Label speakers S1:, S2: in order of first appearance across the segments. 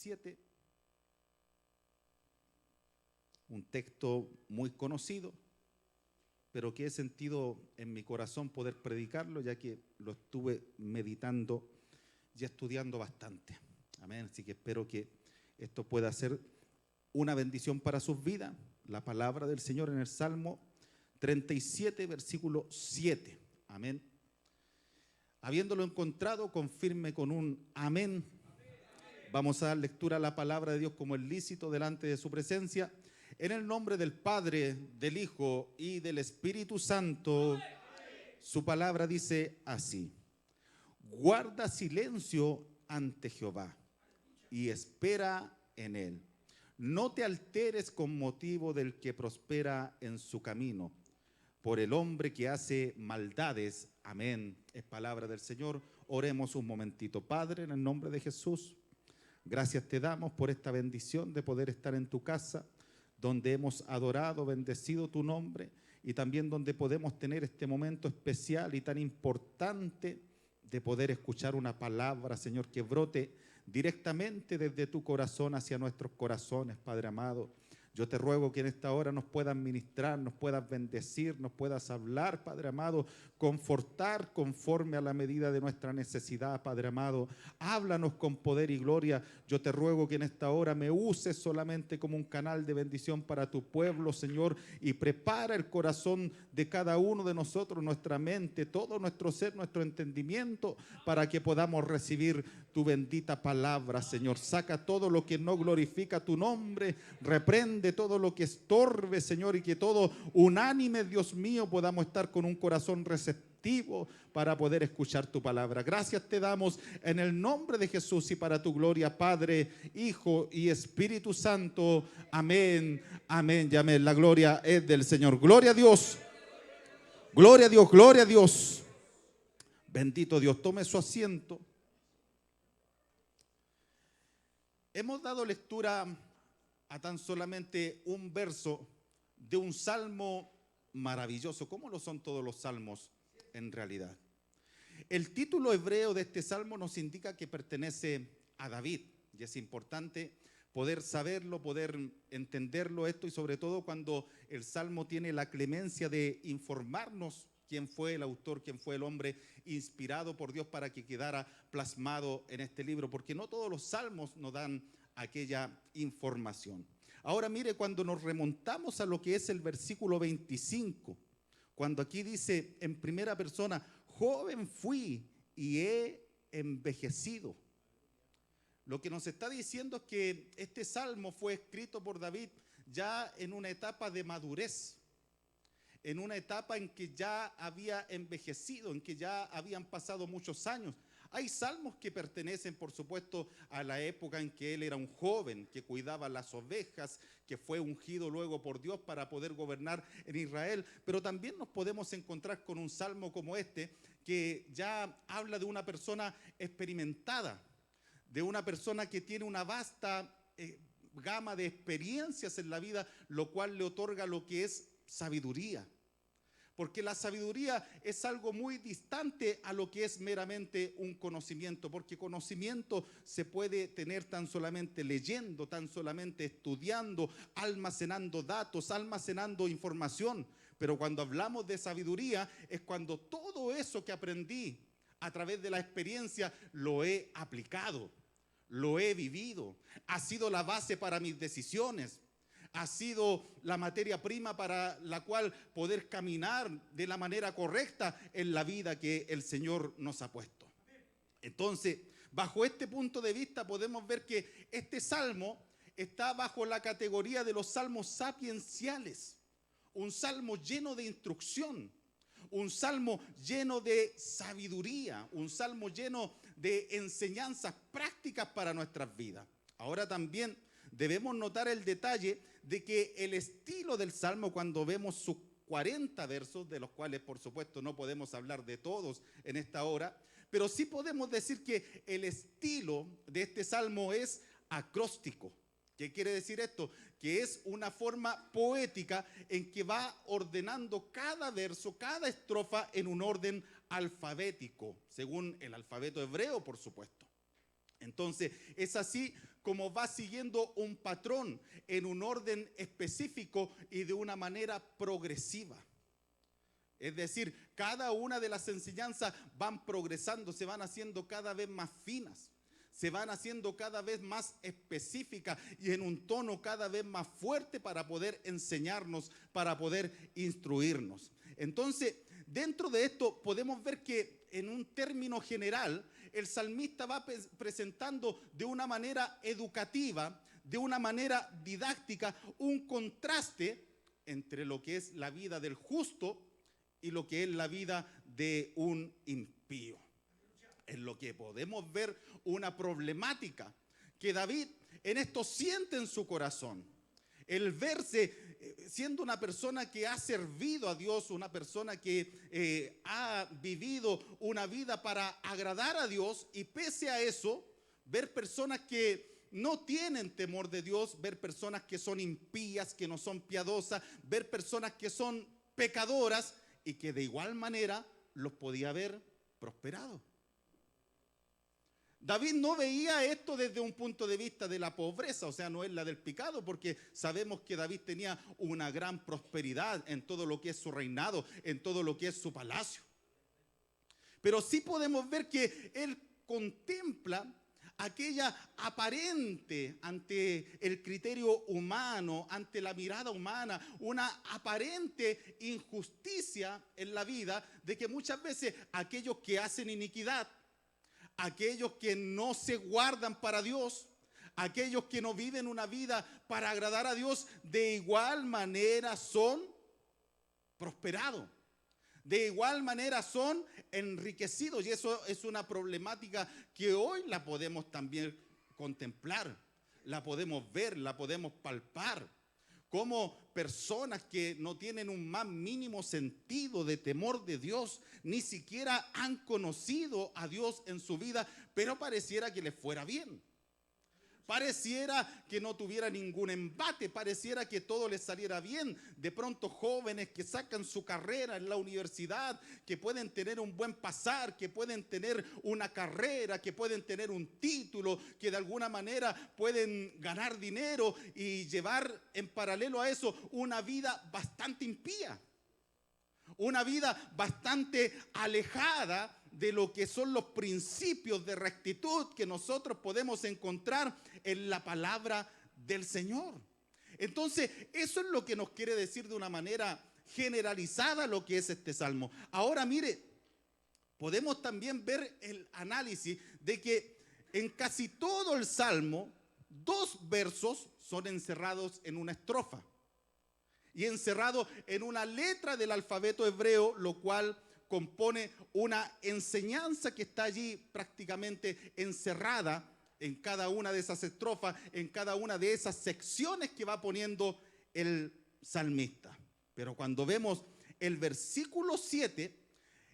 S1: 7, un texto muy conocido, pero que he sentido en mi corazón poder predicarlo, ya que lo estuve meditando y estudiando bastante. Amén. Así que espero que esto pueda ser una bendición para sus vidas. La palabra del Señor en el Salmo 37, versículo 7. Amén. Habiéndolo encontrado, confirme con un amén. Vamos a dar lectura a la palabra de Dios como es lícito delante de su presencia. En el nombre del Padre, del Hijo y del Espíritu Santo, su palabra dice así: guarda silencio ante Jehová y espera en él. No te alteres con motivo del que prospera en su camino, por el hombre que hace maldades. Amén. Es palabra del Señor. Oremos un momentito. Padre, en el nombre de Jesús, gracias te damos por esta bendición de poder estar en tu casa, donde hemos adorado, bendecido tu nombre, y también donde podemos tener este momento especial y tan importante de poder escuchar una palabra, Señor, que brote directamente desde tu corazón hacia nuestros corazones, Padre amado. Yo te ruego que en esta hora nos puedas ministrar, nos puedas bendecir, nos puedas hablar, Padre amado, confortar conforme a la medida de nuestra necesidad, Padre amado. Háblanos con poder y gloria. Yo te ruego que en esta hora me uses solamente como un canal de bendición para tu pueblo, Señor, y prepara el corazón de cada uno de nosotros, nuestra mente, todo nuestro ser, nuestro entendimiento, para que podamos recibir tu bendita palabra, Señor. Saca todo lo que no glorifica tu nombre, reprende todo lo que estorbe, Señor, y que todo unánime, Dios mío, podamos estar con un corazón receptivo para poder escuchar tu palabra. Gracias te damos en el nombre de Jesús y para tu gloria, Padre, Hijo y Espíritu Santo. Amén, amén y amén. La gloria es del Señor. Gloria a Dios, gloria a Dios, gloria a Dios. Bendito Dios, tome su asiento. Hemos dado lectura a tan solamente un verso de un salmo maravilloso, como lo son todos los salmos en realidad. El título hebreo de este salmo nos indica que pertenece a David, y es importante poder saberlo, poder entenderlo esto, y sobre todo cuando el salmo tiene la clemencia de informarnos quién fue el autor, quién fue el hombre inspirado por Dios para que quedara plasmado en este libro, porque no todos los salmos nos dan aquella información. Ahora mire, cuando nos remontamos a lo que es el versículo 25, cuando aquí dice en primera persona, joven fui y he envejecido. Lo que nos está diciendo es que este salmo fue escrito por David ya en una etapa de madurez, en una etapa en que ya había envejecido, en que ya habían pasado muchos años. Hay salmos que pertenecen, por supuesto, a la época en que él era un joven, que cuidaba las ovejas, que fue ungido luego por Dios para poder gobernar en Israel. Pero también nos podemos encontrar con un salmo como este, que ya habla de una persona experimentada, de una persona que tiene una vasta gama de experiencias en la vida, lo cual le otorga lo que es sabiduría. Porque la sabiduría es algo muy distante a lo que es meramente un conocimiento, porque conocimiento se puede tener tan solamente leyendo, tan solamente estudiando, almacenando datos, almacenando información. Pero cuando hablamos de sabiduría es cuando todo eso que aprendí a través de la experiencia lo he aplicado, lo he vivido, ha sido la base para mis decisiones. Ha sido la materia prima para la cual poder caminar de la manera correcta en la vida que el Señor nos ha puesto. Entonces, bajo este punto de vista podemos ver que este salmo está bajo la categoría de los salmos sapienciales. Un salmo lleno de instrucción, un salmo lleno de sabiduría, un salmo lleno de enseñanzas prácticas para nuestras vidas. Ahora también debemos notar el detalle de que el estilo del salmo, cuando vemos sus 40 versos, de los cuales por supuesto no podemos hablar de todos en esta hora, pero sí podemos decir que el estilo de este salmo es acróstico. ¿Qué quiere decir esto? Que es una forma poética en que va ordenando cada verso, cada estrofa en un orden alfabético, según el alfabeto hebreo, por supuesto. Entonces, es así como va siguiendo un patrón en un orden específico y de una manera progresiva. Es decir, cada una de las enseñanzas van progresando, se van haciendo cada vez más finas, se van haciendo cada vez más específicas y en un tono cada vez más fuerte para poder enseñarnos, para poder instruirnos. Entonces, dentro de esto podemos ver que en un término general, el salmista va presentando de una manera educativa, de una manera didáctica, un contraste entre lo que es la vida del justo y lo que es la vida de un impío. En lo que podemos ver una problemática que David en esto siente en su corazón. El verse siendo una persona que ha servido a Dios, una persona que ha vivido una vida para agradar a Dios, y pese a eso, ver personas que no tienen temor de Dios, ver personas que son impías, que no son piadosas, ver personas que son pecadoras y que de igual manera los podía haber prosperado. David no veía esto desde un punto de vista de la pobreza, o sea, no es la del pecado, porque sabemos que David tenía una gran prosperidad en todo lo que es su reinado, en todo lo que es su palacio. Pero sí podemos ver que él contempla aquella aparente, ante el criterio humano, ante la mirada humana, una aparente injusticia en la vida de que muchas veces aquellos que hacen iniquidad, aquellos que no se guardan para Dios, aquellos que no viven una vida para agradar a Dios, de igual manera son prosperados. De igual manera son enriquecidos, y eso es una problemática que hoy la podemos también contemplar, la podemos ver, la podemos palpar. Como personas que no tienen un más mínimo sentido de temor de Dios, ni siquiera han conocido a Dios en su vida, pero pareciera que les fuera bien. Pareciera que no tuviera ningún embate, pareciera que todo les saliera bien. De pronto jóvenes que sacan su carrera en la universidad, que pueden tener un buen pasar, que pueden tener una carrera, que pueden tener un título, que de alguna manera pueden ganar dinero y llevar en paralelo a eso una vida bastante impía. Una vida bastante alejada de lo que son los principios de rectitud que nosotros podemos encontrar en la palabra del Señor. Entonces, eso es lo que nos quiere decir de una manera generalizada lo que es este salmo. Ahora, mire, podemos también ver el análisis de que en casi todo el salmo, 2 versos son encerrados en una estrofa y encerrado en una letra del alfabeto hebreo, lo cual compone una enseñanza que está allí prácticamente encerrada en cada una de esas estrofas, en cada una de esas secciones que va poniendo el salmista. Pero cuando vemos el versículo 7,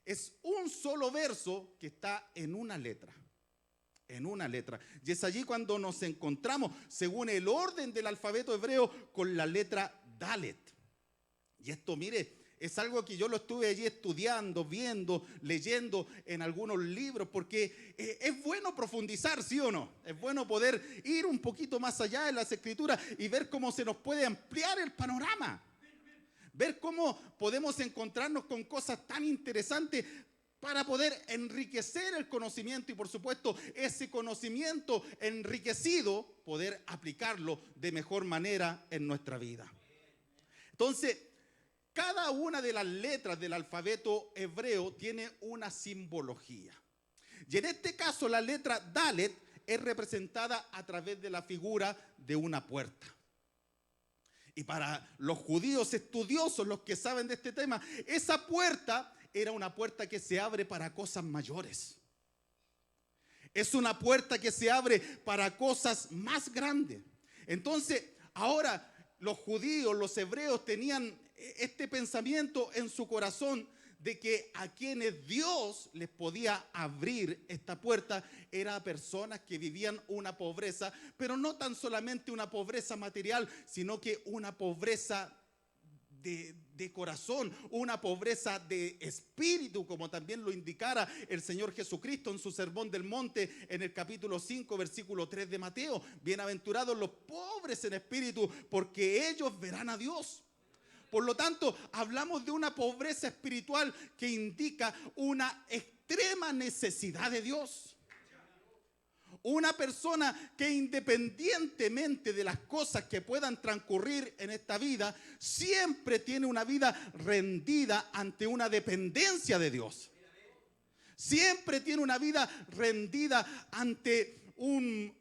S1: es un solo verso que está en una letra. En una letra. Y es allí cuando nos encontramos, según el orden del alfabeto hebreo, con la letra Dalet. Y esto, mire, es algo que yo lo estuve allí estudiando, viendo, leyendo en algunos libros, porque es bueno profundizar, ¿sí o no? Es bueno poder ir un poquito más allá en las escrituras y ver cómo se nos puede ampliar el panorama. Ver cómo podemos encontrarnos con cosas tan interesantes para poder enriquecer el conocimiento y, por supuesto, ese conocimiento enriquecido, poder aplicarlo de mejor manera en nuestra vida. Entonces, cada una de las letras del alfabeto hebreo tiene una simbología. Y en este caso, la letra Dalet es representada a través de la figura de una puerta. Y para los judíos estudiosos, los que saben de este tema, esa puerta era una puerta que se abre para cosas mayores. Es una puerta que se abre para cosas más grandes. Entonces, ahora los judíos, los hebreos tenían este pensamiento en su corazón de que a quienes Dios les podía abrir esta puerta eran personas que vivían una pobreza, pero no tan solamente una pobreza material, sino que una pobreza de corazón, una pobreza de espíritu, como también lo indicara el Señor Jesucristo en su Sermón del Monte en el capítulo 5, versículo 3 de Mateo. Bienaventurados los pobres en espíritu, porque ellos verán a Dios. Por lo tanto, hablamos de una pobreza espiritual que indica una extrema necesidad de Dios. Una persona que independientemente de las cosas que puedan transcurrir en esta vida, siempre tiene una vida rendida ante una dependencia de Dios. Siempre tiene una vida rendida ante un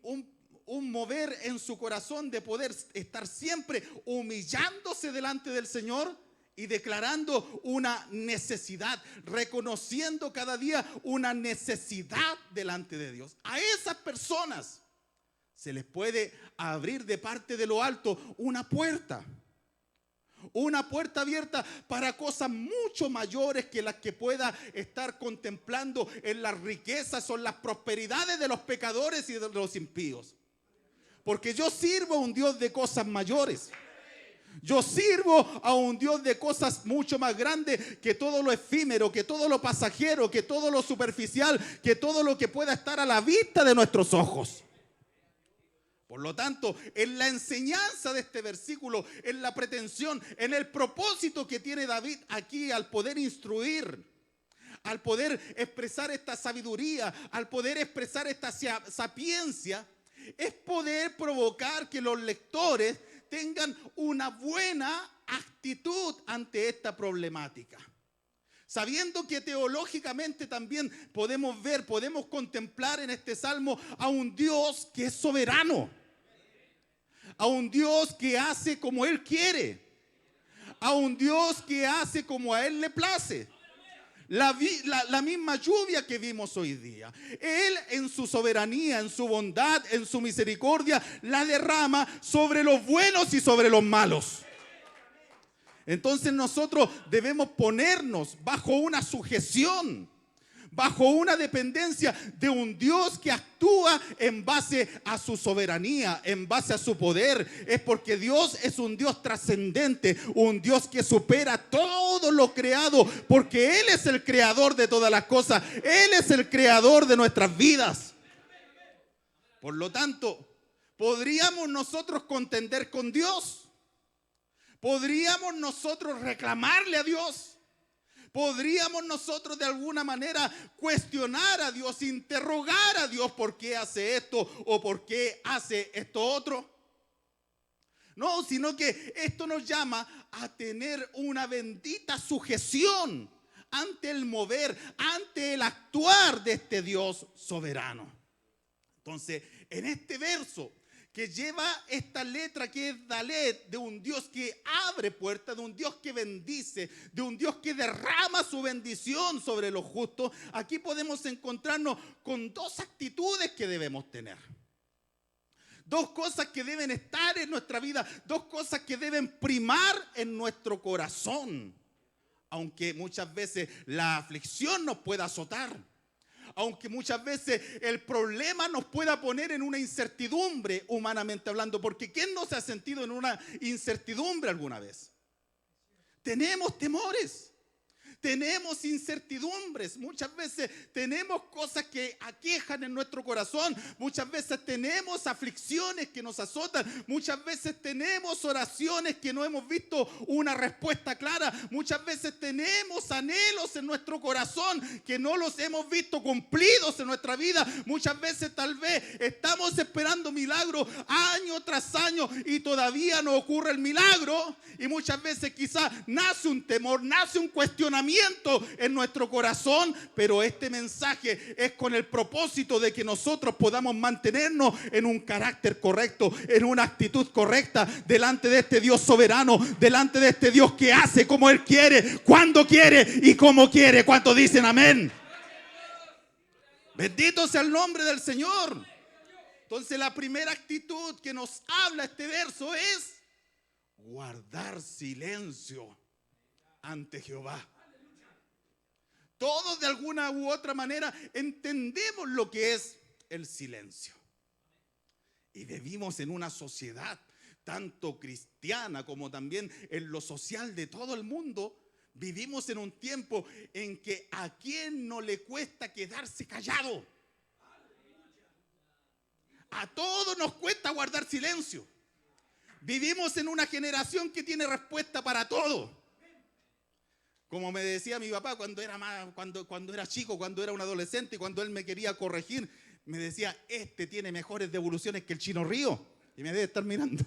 S1: mover en su corazón de poder estar siempre humillándose delante del Señor y declarando una necesidad, reconociendo cada día una necesidad delante de Dios. A esas personas se les puede abrir de parte de lo alto una puerta abierta para cosas mucho mayores que las que pueda estar contemplando en las riquezas o en las prosperidades de los pecadores y de los impíos. Porque yo sirvo a un Dios de cosas mayores. Yo sirvo a un Dios de cosas mucho más grandes que todo lo efímero, que todo lo pasajero, que todo lo superficial, que todo lo que pueda estar a la vista de nuestros ojos. Por lo tanto, en la enseñanza de este versículo, en la pretensión, en el propósito que tiene David aquí al poder instruir, al poder expresar esta sabiduría, al poder expresar esta sapiencia, es poder provocar que los lectores tengan una buena actitud ante esta problemática. Sabiendo que teológicamente también podemos ver, podemos contemplar en este salmo a un Dios que es soberano, a un Dios que hace como Él quiere, a un Dios que hace como a Él le place. La misma lluvia que vimos hoy día, Él en su soberanía, en su bondad, en su misericordia, la derrama sobre los buenos y sobre los malos. Entonces nosotros debemos ponernos bajo una sujeción, bajo una dependencia de un Dios que actúa en base a su soberanía, en base a su poder. Es porque Dios es un Dios trascendente, un Dios que supera todo lo creado, porque Él es el creador de todas las cosas. Él es el creador de nuestras vidas. Por lo tanto, ¿podríamos nosotros contender con Dios? ¿Podríamos nosotros reclamarle a Dios? ¿Podríamos nosotros de alguna manera cuestionar a Dios, interrogar a Dios por qué hace esto o por qué hace esto otro? No, sino que esto nos llama a tener una bendita sujeción ante el mover, ante el actuar de este Dios soberano. Entonces, en este verso que lleva esta letra que es Dalet, de un Dios que abre puertas, de un Dios que bendice, de un Dios que derrama su bendición sobre los justos, aquí podemos encontrarnos con dos actitudes que debemos tener. Dos cosas que deben estar en nuestra vida, dos cosas que deben primar en nuestro corazón. Aunque muchas veces la aflicción nos pueda azotar, aunque muchas veces el problema nos pueda poner en una incertidumbre, humanamente hablando, porque ¿quién no se ha sentido en una incertidumbre alguna vez? Tenemos temores, tenemos incertidumbres, muchas veces tenemos cosas que aquejan en nuestro corazón, muchas veces tenemos aflicciones que nos azotan, muchas veces tenemos oraciones que no hemos visto una respuesta clara, muchas veces tenemos anhelos en nuestro corazón que no los hemos visto cumplidos en nuestra vida, muchas veces tal vez estamos esperando milagros año tras año y todavía no ocurre el milagro, y muchas veces quizás nace un temor, nace un cuestionamiento en nuestro corazón, pero este mensaje es con el propósito de que nosotros podamos mantenernos en un carácter correcto, en una actitud correcta delante de este Dios soberano, delante de este Dios que hace como Él quiere, cuando quiere y como quiere. ¿Cuántos dicen amén? Bendito sea el nombre del Señor. Entonces la primera actitud que nos habla este verso es guardar silencio ante Jehová. Todos de alguna u otra manera entendemos lo que es el silencio. Y vivimos en una sociedad tanto cristiana como también en lo social de todo el mundo, vivimos en un tiempo en que a quién no le cuesta quedarse callado. A todos nos cuesta guardar silencio. Vivimos en una generación que tiene respuesta para todo. Como me decía mi papá cuando era chico, cuando era un adolescente, y cuando él me quería corregir, me decía, este tiene mejores devoluciones que el Chino Río. Y me debe estar mirando.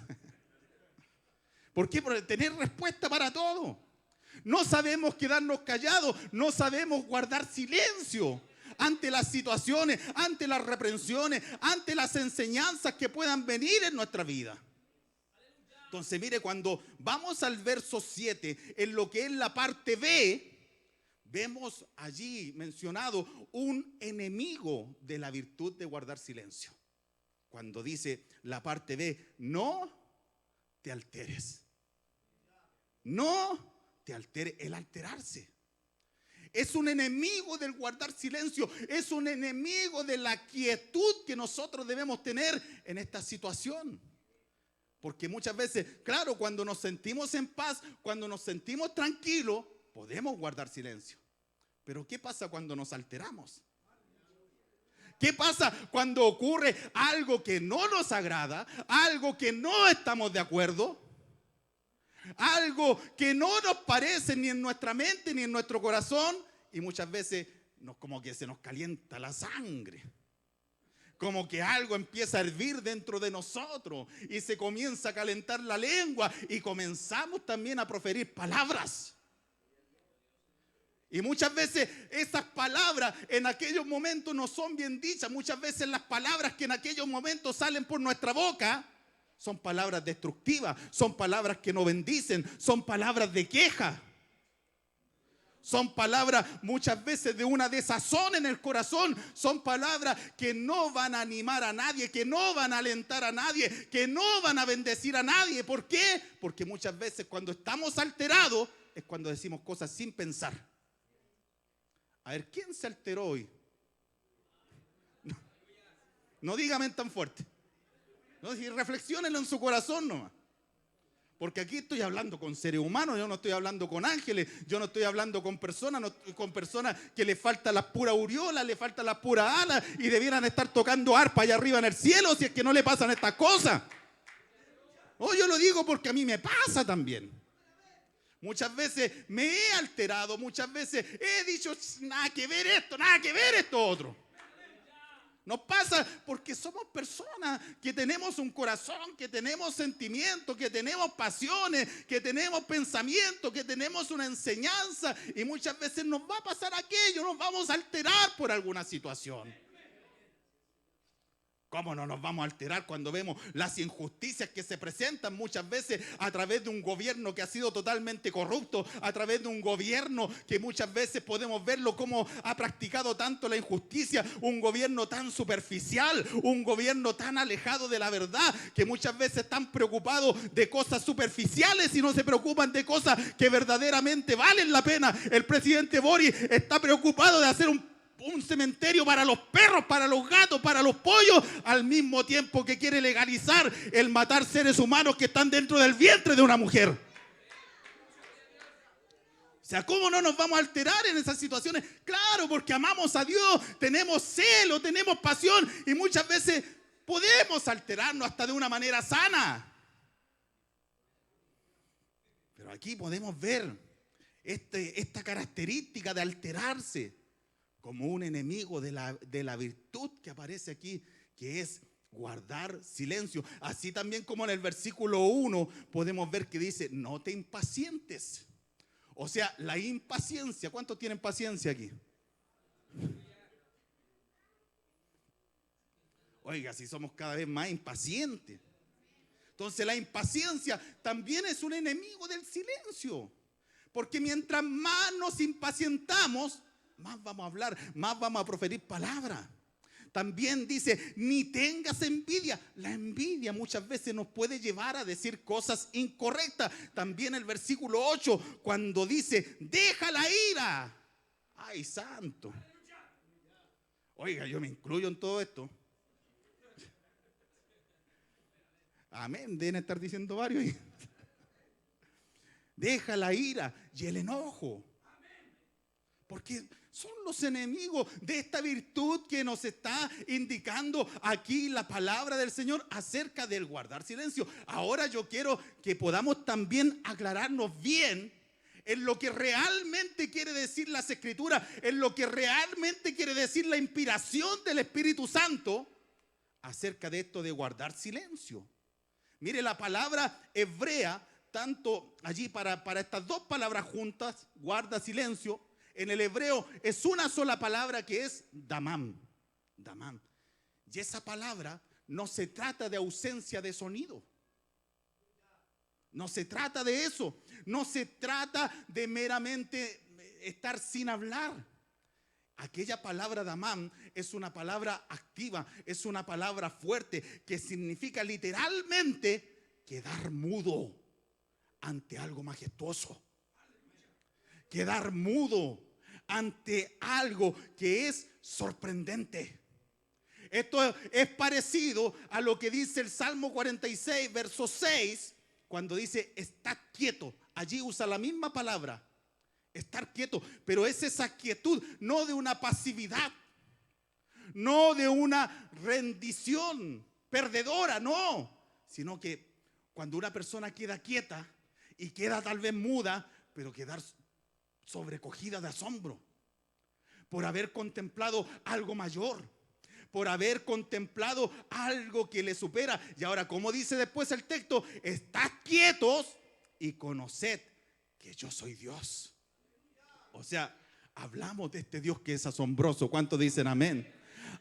S1: ¿Por qué? Por tener respuesta para todo. No sabemos quedarnos callados, no sabemos guardar silencio ante las situaciones, ante las reprensiones, ante las enseñanzas que puedan venir en nuestra vida. Entonces, mire, cuando vamos al verso 7, en lo que es la parte B, vemos allí mencionado un enemigo de la virtud de guardar silencio. Cuando dice la parte B, no te alteres. No te altere, el alterarse. Es un enemigo del guardar silencio, es un enemigo de la quietud que nosotros debemos tener en esta situación. Porque muchas veces, claro, cuando nos sentimos en paz, cuando nos sentimos tranquilos, podemos guardar silencio. Pero ¿qué pasa cuando nos alteramos? ¿Qué pasa cuando ocurre algo que no nos agrada, algo que no estamos de acuerdo? Algo que no nos parece ni en nuestra mente ni en nuestro corazón, y muchas veces como que se nos calienta la sangre, como que algo empieza a hervir dentro de nosotros y se comienza a calentar la lengua y comenzamos también a proferir palabras. Y muchas veces esas palabras en aquellos momentos no son bien dichas. Muchas veces las palabras que en aquellos momentos salen por nuestra boca son palabras destructivas, son palabras que no bendicen, son palabras de queja. Son palabras muchas veces de una desazón en el corazón. Son palabras que no van a animar a nadie, que no van a alentar a nadie, que no van a bendecir a nadie. ¿Por qué? Porque muchas veces cuando estamos alterados es cuando decimos cosas sin pensar. A ver, ¿quién se alteró hoy? No dígame tan fuerte. No, si reflexionenlo en su corazón nomás. Porque aquí estoy hablando con seres humanos, yo no estoy hablando con ángeles, yo no estoy hablando con personas, que le falta la pura aureola, le falta la pura ala y debieran estar tocando arpa allá arriba en el cielo si es que no le pasan estas cosas. No, yo lo digo porque a mí me pasa también. Muchas veces me he alterado, muchas veces he dicho nada que ver esto otro. Nos pasa porque somos personas que tenemos un corazón, que tenemos sentimientos, que tenemos pasiones, que tenemos pensamientos, que tenemos una enseñanza, y muchas veces nos va a pasar aquello, nos vamos a alterar por alguna situación. ¿Cómo no nos vamos a alterar cuando vemos las injusticias que se presentan muchas veces a través de un gobierno que ha sido totalmente corrupto, a través de un gobierno que muchas veces podemos verlo como ha practicado tanto la injusticia, un gobierno tan superficial, un gobierno tan alejado de la verdad, que muchas veces están preocupados de cosas superficiales y no se preocupan de cosas que verdaderamente valen la pena? El presidente Boric está preocupado de hacer un cementerio para los perros, para los gatos, para los pollos, al mismo tiempo que quiere legalizar el matar seres humanos que están dentro del vientre de una mujer. O sea, ¿cómo no nos vamos a alterar en esas situaciones? Claro, porque amamos a Dios, tenemos celo, tenemos pasión, y muchas veces podemos alterarnos hasta de una manera sana. Pero aquí podemos ver esta característica de alterarse como un enemigo de la virtud que aparece aquí, que es guardar silencio. Así también como en el versículo 1 podemos ver que dice, no te impacientes. O sea, la impaciencia. ¿Cuántos tienen paciencia aquí? Oiga, si somos cada vez más impacientes. Entonces la impaciencia también es un enemigo del silencio. Porque mientras más nos impacientamos, más vamos a hablar, más vamos a proferir palabras. También dice, ni tengas envidia. La envidia muchas veces nos puede llevar a decir cosas incorrectas. También el versículo 8, cuando dice, deja la ira. Ay, santo. Oiga, yo me incluyo en todo esto. Amén, deben estar diciendo varios. Deja la ira y el enojo. Porque son los enemigos de esta virtud que nos está indicando aquí la palabra del Señor acerca del guardar silencio. Ahora yo quiero que podamos también aclararnos bien en lo que realmente quiere decir las Escrituras, en lo que realmente quiere decir la inspiración del Espíritu Santo acerca de esto de guardar silencio. Mire, la palabra hebrea, tanto allí para estas dos palabras juntas, guarda silencio, en el hebreo es una sola palabra que es damam. Damam. Y esa palabra no se trata de ausencia de sonido. No se trata de eso. No se trata de meramente estar sin hablar. Aquella palabra damam es una palabra activa, es una palabra fuerte que significa literalmente quedar mudo ante algo majestuoso. Quedar mudo ante algo que es sorprendente. Esto es parecido a lo que dice el Salmo 46, verso 6, cuando dice estar quieto. Allí usa la misma palabra, estar quieto, pero es esa quietud, no de una pasividad, no de una rendición perdedora, no, sino que cuando una persona queda quieta y queda tal vez muda, pero quedar sobrecogida de asombro por haber contemplado algo mayor, por haber contemplado algo que le supera. Y ahora, como dice después el texto, estad quietos y conoced que yo soy Dios. O sea, hablamos de este Dios que es asombroso. ¿Cuántos dicen amén?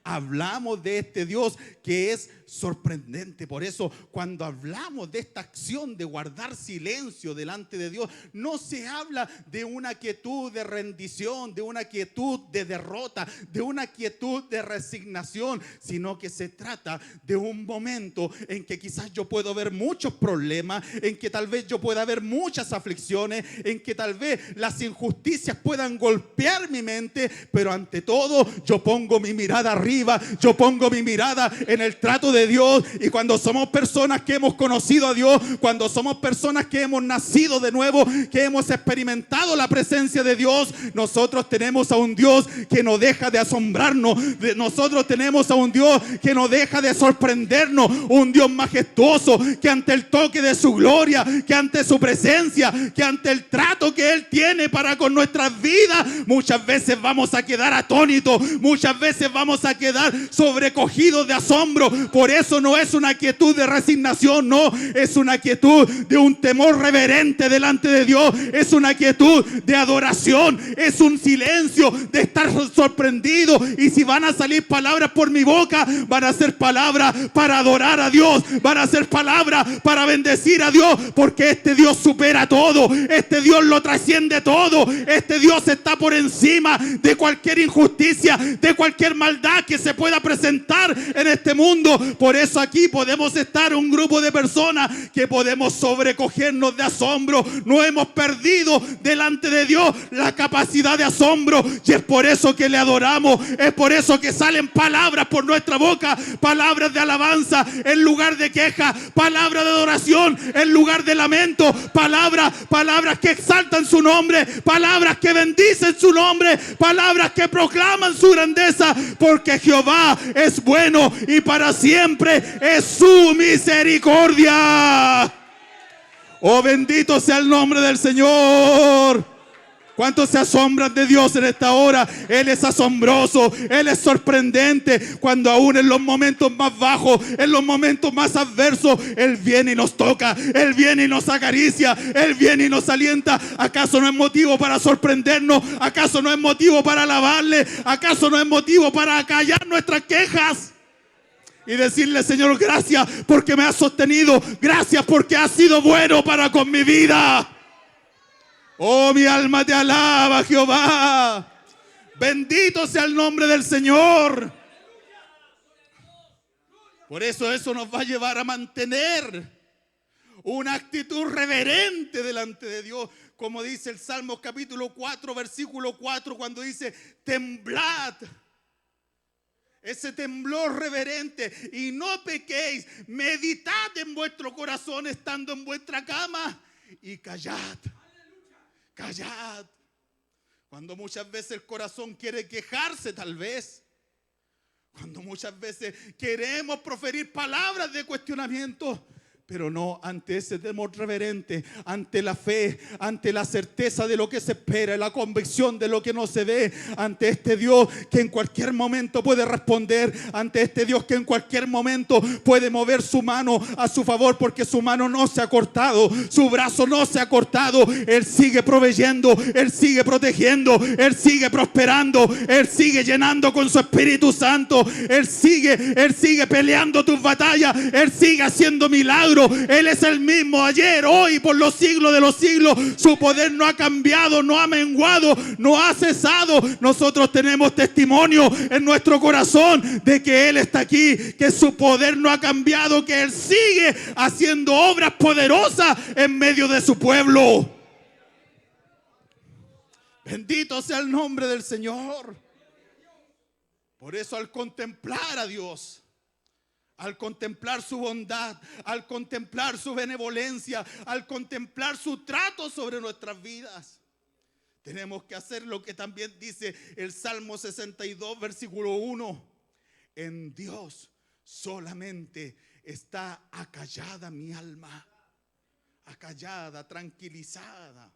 S1: Hablamos de este Dios que es sorprendente. Por eso cuando hablamos de esta acción de guardar silencio delante de Dios, no se habla de una quietud de rendición, de una quietud de derrota, de una quietud de resignación, sino que se trata de un momento en que quizás yo puedo ver muchos problemas, en que tal vez yo pueda ver muchas aflicciones, en que tal vez las injusticias puedan golpear mi mente, pero ante todo yo pongo mi mirada arriba. Yo pongo mi mirada en el trato de Dios. Y cuando somos personas que hemos conocido a Dios, cuando somos personas que hemos nacido de nuevo, que hemos experimentado la presencia de Dios, nosotros tenemos a un Dios que no deja de asombrarnos. Nosotros tenemos a un Dios que no deja de sorprendernos, un Dios majestuoso que ante el toque de su gloria, que ante su presencia, que ante el trato que Él tiene para con nuestras vidas, muchas veces vamos a quedar atónitos, muchas veces vamos a quedar sobrecogidos de asombro. Por eso no es una quietud de resignación, no, es una quietud de un temor reverente delante de Dios, es una quietud de adoración, es un silencio de estar sorprendido. Y si van a salir palabras por mi boca, van a ser palabras para adorar a Dios, van a ser palabras para bendecir a Dios, porque este Dios supera todo, este Dios lo trasciende todo, este Dios está por encima de cualquier injusticia, de cualquier maldad que se pueda presentar en este mundo. Por eso aquí podemos estar un grupo de personas que podemos sobrecogernos de asombro. No hemos perdido delante de Dios la capacidad de asombro, y es por eso que le adoramos, es por eso que salen palabras por nuestra boca, palabras de alabanza en lugar de queja, palabras de adoración en lugar de lamento, palabras que exaltan su nombre, palabras que bendicen su nombre, palabras que proclaman su grandeza, porque Jehová es bueno y para siempre es su misericordia. Oh, bendito sea el nombre del Señor. ¿Cuántos se asombran de Dios en esta hora? Él es asombroso, Él es sorprendente. Cuando aún en los momentos más bajos, en los momentos más adversos, Él viene y nos toca, Él viene y nos acaricia, Él viene y nos alienta. ¿Acaso no es motivo para sorprendernos? ¿Acaso no es motivo para alabarle? ¿Acaso no es motivo para callar nuestras quejas? Y decirle: Señor, gracias porque me has sostenido, gracias porque has sido bueno para con mi vida. Oh, mi alma te alaba, Jehová. Bendito sea el nombre del Señor. Por eso nos va a llevar a mantener una actitud reverente delante de Dios. Como dice el Salmo capítulo 4, versículo 4, cuando dice: temblad. ese temblor reverente. Y no pequéis, meditad en vuestro corazón estando en vuestra cama y callad. Callad. Cuando muchas veces el corazón quiere quejarse, tal vez. Cuando muchas veces queremos proferir palabras de cuestionamiento, pero no ante ese temor reverente, ante la fe, ante la certeza de lo que se espera, la convicción de lo que no se ve, ante este Dios que en cualquier momento puede responder, ante este Dios que en cualquier momento puede mover su mano a su favor, porque su mano no se ha cortado, su brazo no se ha cortado. Él sigue proveyendo, Él sigue protegiendo, Él sigue prosperando, Él sigue llenando con su Espíritu Santo, Él sigue peleando tus batallas, Él sigue haciendo milagros. Él es el mismo ayer, hoy, por los siglos de los siglos. Su poder no ha cambiado, no ha menguado, no ha cesado. Nosotros tenemos testimonio en nuestro corazón de que Él está aquí, que su poder no ha cambiado, que Él sigue haciendo obras poderosas en medio de su pueblo. Bendito sea el nombre del Señor. Por eso, al contemplar a Dios, al contemplar su bondad, al contemplar su benevolencia, al contemplar su trato sobre nuestras vidas, tenemos que hacer lo que también dice el Salmo 62, versículo 1. En Dios solamente está acallada mi alma, acallada, tranquilizada.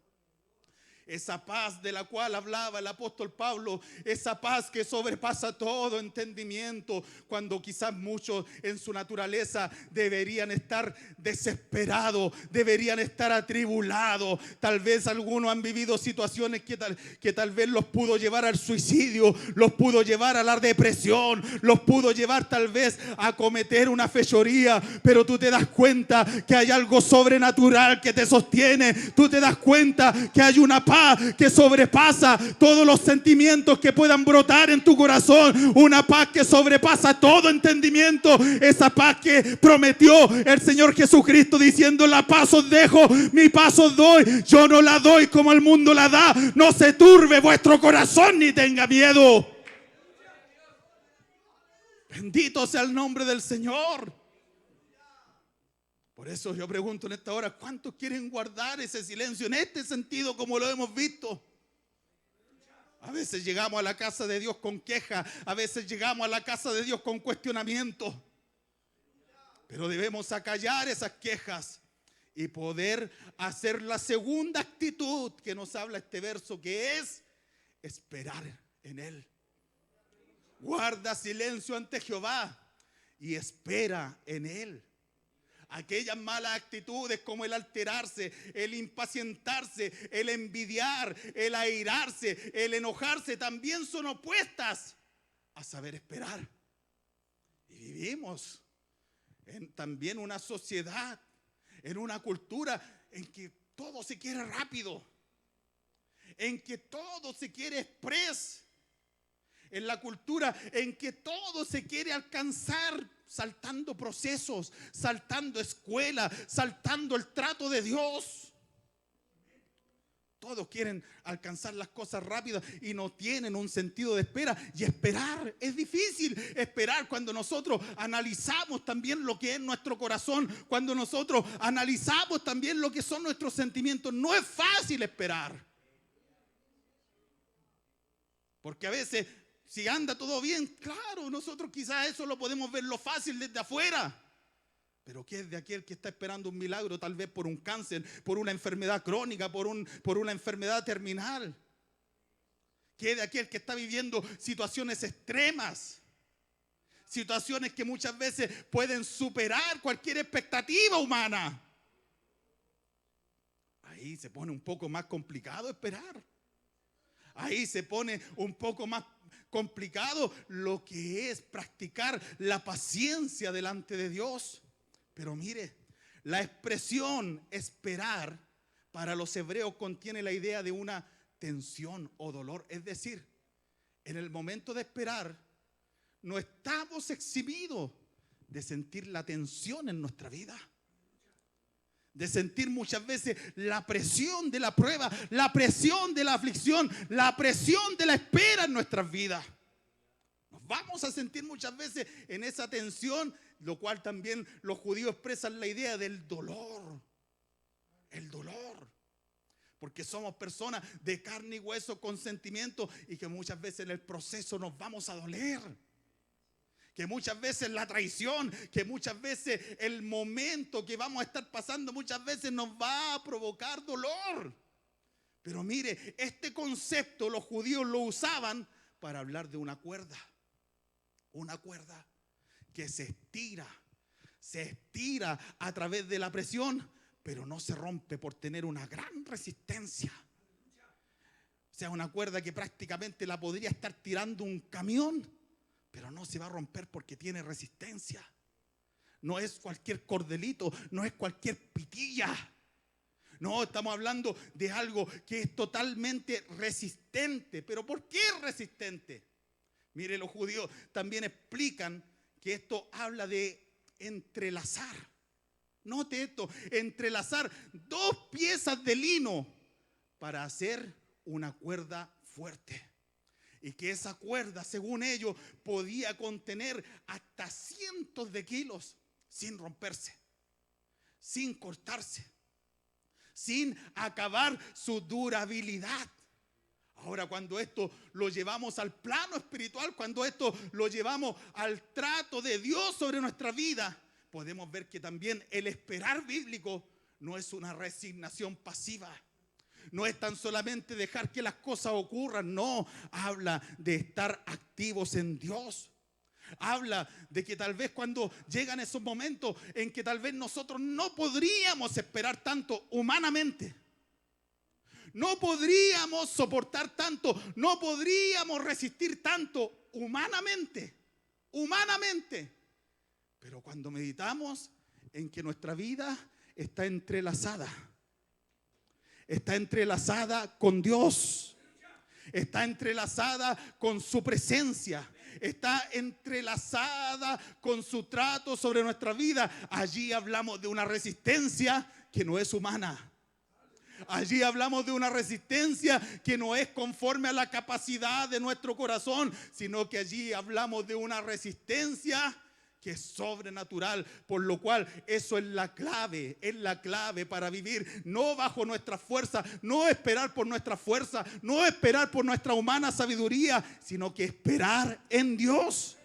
S1: Esa paz de la cual hablaba el apóstol Pablo, esa paz que sobrepasa todo entendimiento, cuando quizás muchos en su naturaleza deberían estar desesperados, deberían estar atribulados. Tal vez algunos han vivido situaciones que tal vez los pudo llevar al suicidio, los pudo llevar a la depresión, los pudo llevar tal vez a cometer una fechoría, pero tú te das cuenta que hay algo sobrenatural que te sostiene. Tú te das cuenta que hay una paz que sobrepasa todos los sentimientos que puedan brotar en tu corazón, una paz que sobrepasa todo entendimiento, esa paz que prometió el Señor Jesucristo diciendo: la paz os dejo, mi paz os doy, yo no la doy como el mundo la da, no se turbe vuestro corazón ni tenga miedo. Bendito sea el nombre del Señor. Por eso yo pregunto en esta hora, ¿cuántos quieren guardar ese silencio en este sentido como lo hemos visto? A veces llegamos a la casa de Dios con queja, a veces llegamos a la casa de Dios con cuestionamiento, pero debemos acallar esas quejas y poder hacer la segunda actitud que nos habla este verso, que es esperar en Él. Guarda silencio ante Jehová y espera en Él. Aquellas malas actitudes como el alterarse, el impacientarse, el envidiar, el airarse, el enojarse, también son opuestas a saber esperar. Y vivimos en también una sociedad, en una cultura en que todo se quiere rápido, en que todo se quiere express, en la cultura en que todo se quiere alcanzar saltando procesos, saltando escuela, saltando el trato de Dios. Todos quieren alcanzar las cosas rápidas y no tienen un sentido de espera. Y esperar es difícil. Esperar cuando nosotros analizamos también lo que es nuestro corazón, cuando nosotros analizamos también lo que son nuestros sentimientos. No es fácil esperar. Porque a veces, si anda todo bien, claro, nosotros quizás eso lo podemos ver lo fácil desde afuera. Pero ¿qué es de aquel que está esperando un milagro, tal vez por un cáncer, por una enfermedad crónica, por una enfermedad terminal? ¿Qué es de aquel que está viviendo situaciones extremas? Situaciones que muchas veces pueden superar cualquier expectativa humana. Ahí se pone un poco más complicado esperar. Ahí se pone un poco más complicado lo que es practicar la paciencia delante de Dios. Pero mire, la expresión esperar para los hebreos contiene la idea de una tensión o dolor. Es decir, en el momento de esperar no estamos eximidos de sentir la tensión en nuestra vida, de sentir muchas veces la presión de la prueba, la presión de la aflicción, la presión de la espera en nuestras vidas. Nos vamos a sentir muchas veces en esa tensión, lo cual también los judíos expresan la idea del dolor. El dolor. Porque somos personas de carne y hueso con sentimientos y que muchas veces en el proceso nos vamos a doler. Que muchas veces la traición, que muchas veces el momento que vamos a estar pasando muchas veces nos va a provocar dolor. Pero mire, este concepto los judíos lo usaban para hablar de una cuerda que se estira a través de la presión, pero no se rompe por tener una gran resistencia. O sea, una cuerda que prácticamente la podría estar tirando un camión, pero no se va a romper porque tiene resistencia. No es cualquier cordelito, no es cualquier pitilla. No, estamos hablando de algo que es totalmente resistente. ¿Pero por qué es resistente? Mire, los judíos también explican que esto habla de entrelazar. Note esto, entrelazar dos piezas de lino para hacer una cuerda fuerte. Y que esa cuerda, según ellos, podía contener hasta cientos de kilos sin romperse, sin cortarse, sin acabar su durabilidad. Ahora, cuando esto lo llevamos al plano espiritual, cuando esto lo llevamos al trato de Dios sobre nuestra vida, podemos ver que también el esperar bíblico no es una resignación pasiva. No es tan solamente dejar que las cosas ocurran, no, habla de estar activos en Dios. Habla de que tal vez cuando llegan esos momentos en que tal vez nosotros no podríamos esperar tanto humanamente, no podríamos soportar tanto, no podríamos resistir tanto humanamente, pero cuando meditamos en que nuestra vida está entrelazada con Dios, está entrelazada con su presencia, está entrelazada con su trato sobre nuestra vida. Allí hablamos de una resistencia que no es humana. Allí hablamos de una resistencia que no es conforme a la capacidad de nuestro corazón, sino que allí hablamos de una resistencia que es sobrenatural, por lo cual eso es la clave para vivir, no bajo nuestra fuerza, no esperar por nuestra fuerza, no esperar por nuestra humana sabiduría, sino que esperar en Dios.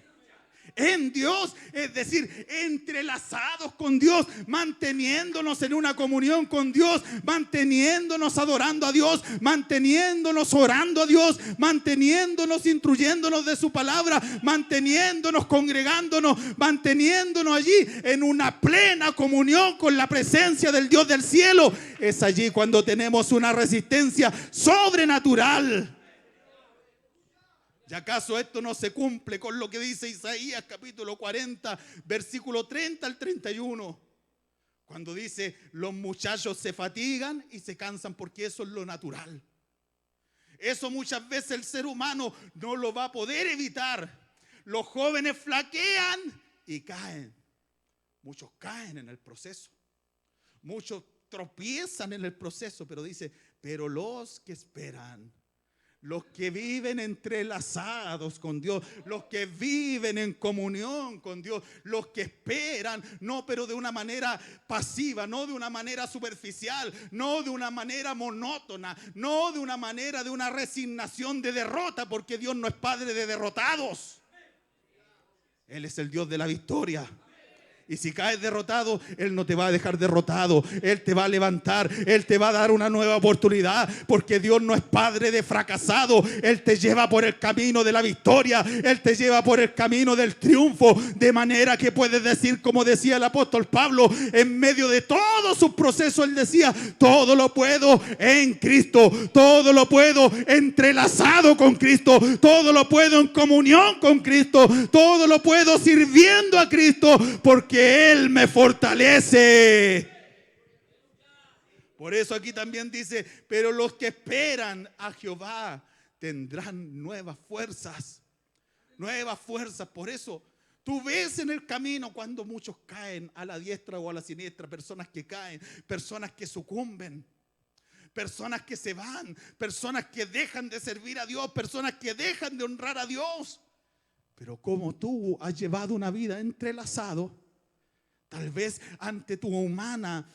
S1: En Dios, es decir, entrelazados con Dios, manteniéndonos en una comunión con Dios, manteniéndonos adorando a Dios, manteniéndonos orando a Dios, manteniéndonos instruyéndonos de su palabra, manteniéndonos congregándonos, manteniéndonos allí en una plena comunión con la presencia del Dios del cielo. Es allí cuando tenemos una resistencia sobrenatural. ¿Y acaso esto no se cumple con lo que dice Isaías capítulo 40, versículo 30 al 31? Cuando dice, los muchachos se fatigan y se cansan, porque eso es lo natural. Eso muchas veces el ser humano no lo va a poder evitar. Los jóvenes flaquean y caen. Muchos caen en el proceso. Muchos tropiezan en el proceso, pero dice, pero los que esperan, los que viven entrelazados con Dios, los que viven en comunión con Dios, los que esperan, no pero de una manera pasiva, no de una manera superficial, no de una manera monótona, no de una manera de una resignación de derrota, porque Dios no es padre de derrotados. Él es el Dios de la victoria. Y si caes derrotado, Él no te va a dejar derrotado. Él te va a levantar. Él te va a dar una nueva oportunidad. Porque Dios no es padre de fracasado. Él te lleva por el camino de la victoria. Él te lleva por el camino del triunfo. De manera que puedes decir, como decía el apóstol Pablo, en medio de todos sus procesos, él decía, todo lo puedo en Cristo. Todo lo puedo entrelazado con Cristo. Todo lo puedo en comunión con Cristo. Todo lo puedo sirviendo a Cristo. Porque Él me fortalece. Por eso aquí también dice, pero los que esperan a Jehová tendrán nuevas fuerzas. Nuevas fuerzas. Por eso tú ves en el camino cuando muchos caen a la diestra o a la siniestra, personas que caen, personas que sucumben, personas que se van, personas que dejan de servir a Dios, personas que dejan de honrar a Dios. Pero como tú has llevado una vida entrelazado, tal vez ante tu humana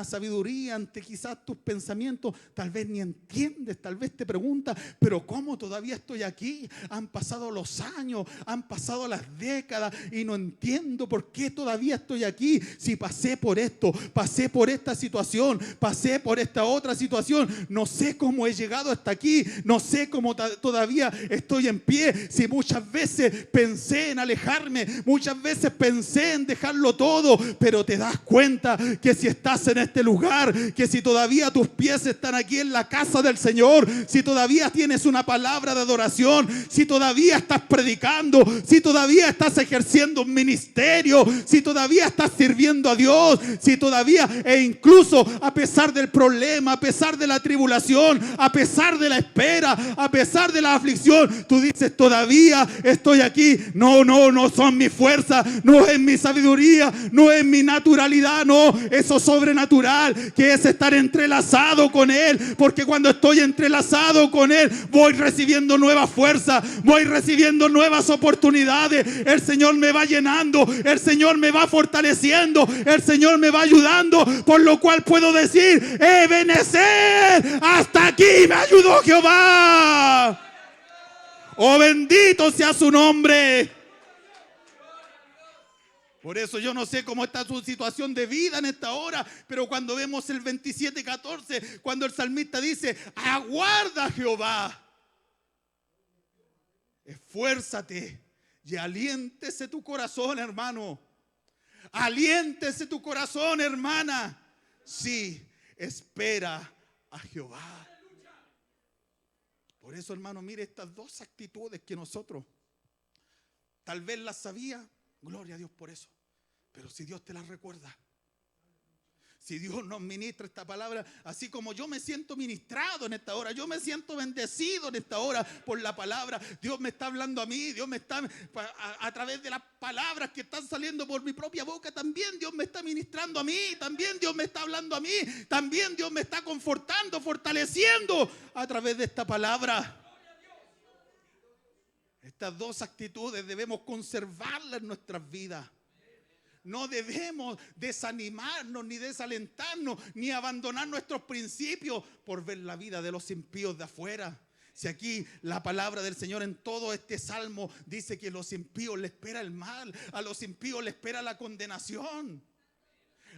S1: sabiduría, ante quizás tus pensamientos, tal vez ni entiendes, tal vez te preguntas, pero ¿cómo todavía estoy aquí? Han pasado los años, han pasado las décadas y no entiendo por qué todavía estoy aquí. Si pasé por esto, pasé por esta situación, pasé por esta otra situación, no sé cómo he llegado hasta aquí, no sé cómo todavía estoy en pie. Si muchas veces pensé en alejarme, muchas veces pensé en dejarlo todo, pero te das cuenta que si estás en este lugar, que si todavía tus pies están aquí en la casa del Señor, si todavía tienes una palabra de adoración, si todavía estás predicando, si todavía estás ejerciendo un ministerio, si todavía estás sirviendo a Dios, si todavía e incluso a pesar del problema, a pesar de la tribulación, a pesar de la espera, a pesar de la aflicción, tú dices todavía estoy aquí. No son mi fuerza, no es mi sabiduría, no es mi naturalidad, no, eso sobrenatural que es estar entrelazado con Él, porque cuando estoy entrelazado con Él voy recibiendo nueva fuerza, voy recibiendo nuevas oportunidades. El Señor me va llenando, el Señor me va fortaleciendo, el Señor me va ayudando, por lo cual puedo decir: Ebenezer, hasta aquí me ayudó Jehová. Oh, bendito sea su nombre. Por eso yo no sé cómo está su situación de vida en esta hora, pero cuando vemos el 27:14, cuando el salmista dice: aguarda Jehová, esfuérzate y aliéntese tu corazón, hermano. Aliéntese tu corazón, hermana. Sí, espera a Jehová. Por eso, hermano, mire estas dos actitudes que nosotros tal vez las sabía. Gloria a Dios por eso. Pero si Dios te las recuerda, si Dios nos ministra esta palabra, así como yo me siento ministrado en esta hora, yo me siento bendecido en esta hora por la palabra. Dios me está hablando a mí, Dios me está a través de las palabras que están saliendo por mi propia boca, también Dios me está ministrando a mí, también Dios me está hablando a mí, también Dios me está confortando, fortaleciendo a través de esta palabra. Estas dos actitudes debemos conservarlas en nuestras vidas. No debemos desanimarnos, ni desalentarnos, ni abandonar nuestros principios por ver la vida de los impíos de afuera. Si aquí la palabra del Señor en todo este salmo dice que a los impíos les espera el mal, a los impíos les espera la condenación.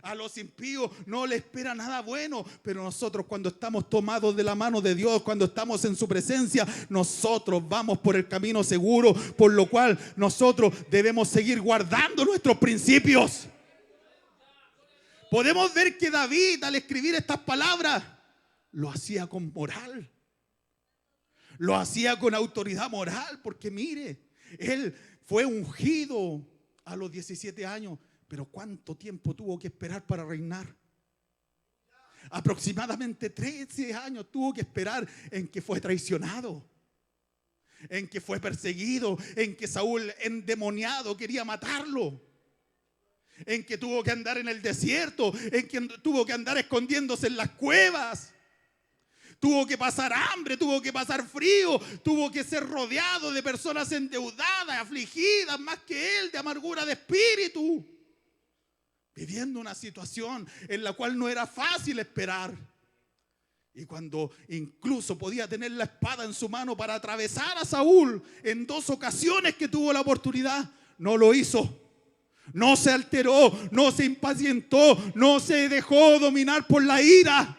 S1: A los impíos no les espera nada bueno, pero nosotros cuando estamos tomados de la mano de Dios, cuando estamos en su presencia, nosotros vamos por el camino seguro, por lo cual nosotros debemos seguir guardando nuestros principios. Podemos ver que David, al escribir estas palabras, lo hacía con moral, lo hacía con autoridad moral, porque mire, él fue ungido a los 17 años. Pero ¿cuánto tiempo tuvo que esperar para reinar? Aproximadamente 13 años tuvo que esperar, en que fue traicionado, en que fue perseguido, en que Saúl, endemoniado, quería matarlo, en que tuvo que andar en el desierto, en que tuvo que andar escondiéndose en las cuevas. Tuvo que pasar hambre, tuvo que pasar frío, tuvo que ser rodeado de personas endeudadas, afligidas más que él, de amargura de espíritu, viviendo una situación en la cual no era fácil esperar. Y cuando incluso podía tener la espada en su mano para atravesar a Saúl en 2 ocasiones que tuvo la oportunidad, no lo hizo. No se alteró, no se impacientó, no se dejó dominar por la ira,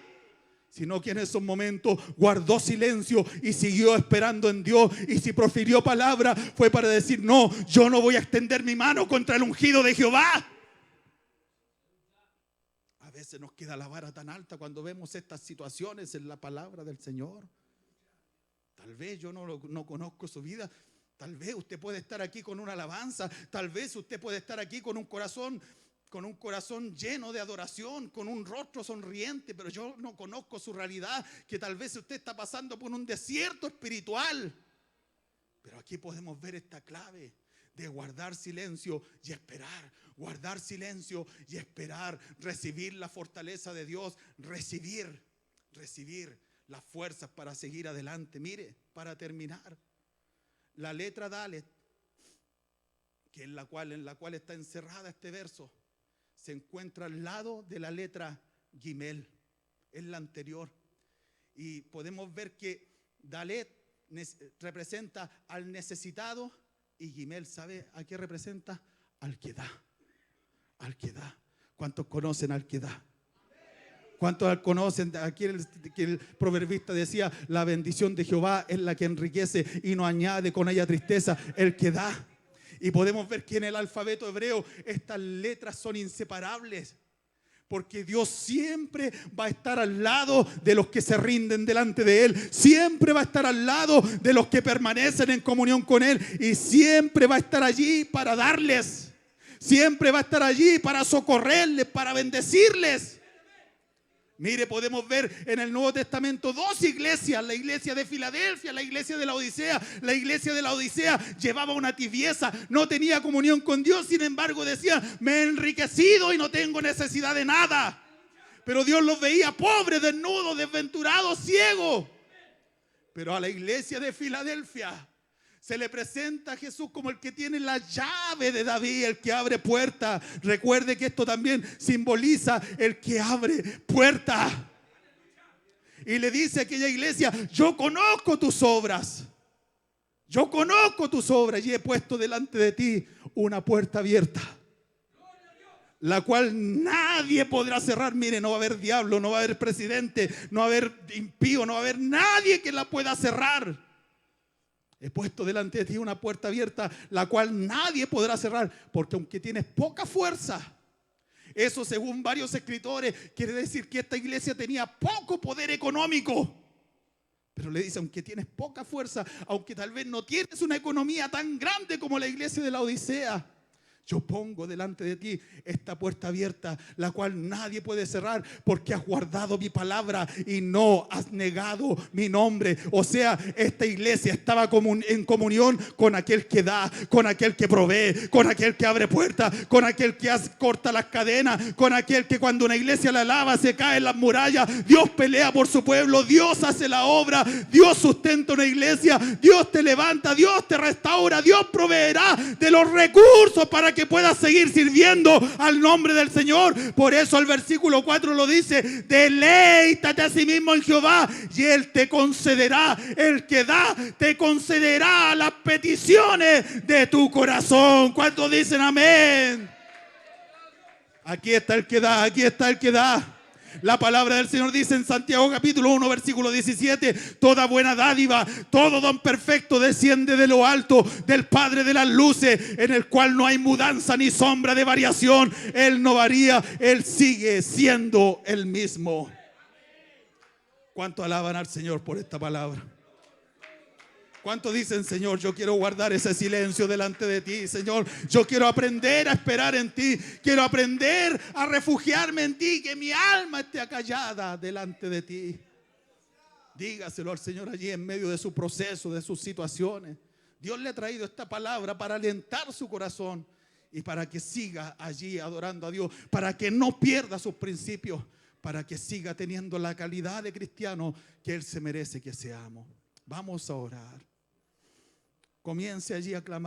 S1: sino que en esos momentos guardó silencio y siguió esperando en Dios. Y si profirió palabra, fue para decir: no, yo no voy a extender mi mano contra el ungido de Jehová. A veces nos queda la vara tan alta cuando vemos estas situaciones en la palabra del Señor. Tal vez yo no conozco su vida. Tal vez usted puede estar aquí con una alabanza. Tal vez usted puede estar aquí con un corazón lleno de adoración, con un rostro sonriente, pero yo no conozco su realidad, que tal vez usted está pasando por un desierto espiritual. Pero aquí podemos ver esta clave de guardar silencio y esperar, guardar silencio y esperar, recibir la fortaleza de Dios, recibir las fuerzas para seguir adelante. Mire, para terminar, la letra Dalet, que es en la cual está encerrada este verso, se encuentra al lado de la letra Gimel, es la anterior. Y podemos ver que Dalet representa al necesitado y Gimel, ¿sabe a qué representa? Al que da, al que da. ¿Cuántos conocen al que da? ¿Cuántos conocen? Aquí el proverbista decía: la bendición de Jehová es la que enriquece y no añade con ella tristeza, el que da. Y podemos ver que en el alfabeto hebreo estas letras son inseparables, porque Dios siempre va a estar al lado de los que se rinden delante de Él. Siempre va a estar al lado de los que permanecen en comunión con Él. Y siempre va a estar allí para darles. Siempre va a estar allí para socorrerles, para bendecirles. Mire, podemos ver en el Nuevo Testamento dos iglesias, la iglesia de Filadelfia, la iglesia de la Odisea. La iglesia de la Odisea llevaba una tibieza, no tenía comunión con Dios, sin embargo decía: me he enriquecido y no tengo necesidad de nada. Pero Dios los veía pobres, desnudos, desventurados, ciegos. Pero a la iglesia de Filadelfia se le presenta a Jesús como el que tiene la llave de David, el que abre puertas. Recuerde que esto también simboliza el que abre puertas. Y le dice a aquella iglesia: yo conozco tus obras. Yo conozco tus obras y he puesto delante de ti una puerta abierta, la cual nadie podrá cerrar. Mire, no va a haber diablo, no va a haber presidente, no va a haber impío, no va a haber nadie que la pueda cerrar. He puesto delante de ti una puerta abierta, la cual nadie podrá cerrar, porque aunque tienes poca fuerza, eso según varios escritores quiere decir que esta iglesia tenía poco poder económico. Pero le dice: aunque tienes poca fuerza, aunque tal vez no tienes una economía tan grande como la iglesia de la Odisea, yo pongo delante de ti esta puerta abierta, la cual nadie puede cerrar, porque has guardado mi palabra y no has negado mi nombre. O sea, esta iglesia estaba en comunión con aquel que da, con aquel que provee, con aquel que abre puertas, con aquel que corta las cadenas, con aquel que cuando una iglesia la alaba se caen las murallas. Dios pelea por su pueblo, Dios hace la obra, Dios sustenta una iglesia, Dios te levanta, Dios te restaura, Dios proveerá de los recursos para que puedas seguir sirviendo al nombre del Señor. Por eso el versículo 4 lo dice: deleítate a sí mismo en Jehová y Él te concederá. El que da te concederá las peticiones de tu corazón. ¿Cuántos dicen amén? Aquí está el que da, aquí está el que da. La palabra del Señor dice en Santiago capítulo 1 versículo 17: toda buena dádiva, todo don perfecto desciende de lo alto, del Padre de las luces, en el cual no hay mudanza ni sombra de variación. Él no varía, Él sigue siendo el mismo. ¿Cuánto alaban al Señor por esta palabra? ¿Cuántos dicen: Señor, yo quiero guardar ese silencio delante de ti? Señor, yo quiero aprender a esperar en ti. Quiero aprender a refugiarme en ti. Que mi alma esté acallada delante de ti. Dígaselo al Señor allí en medio de su proceso, de sus situaciones. Dios le ha traído esta palabra para alentar su corazón y para que siga allí adorando a Dios, para que no pierda sus principios, para que siga teniendo la calidad de cristiano que Él se merece que seamos. Vamos a orar. Comience allí a clamar.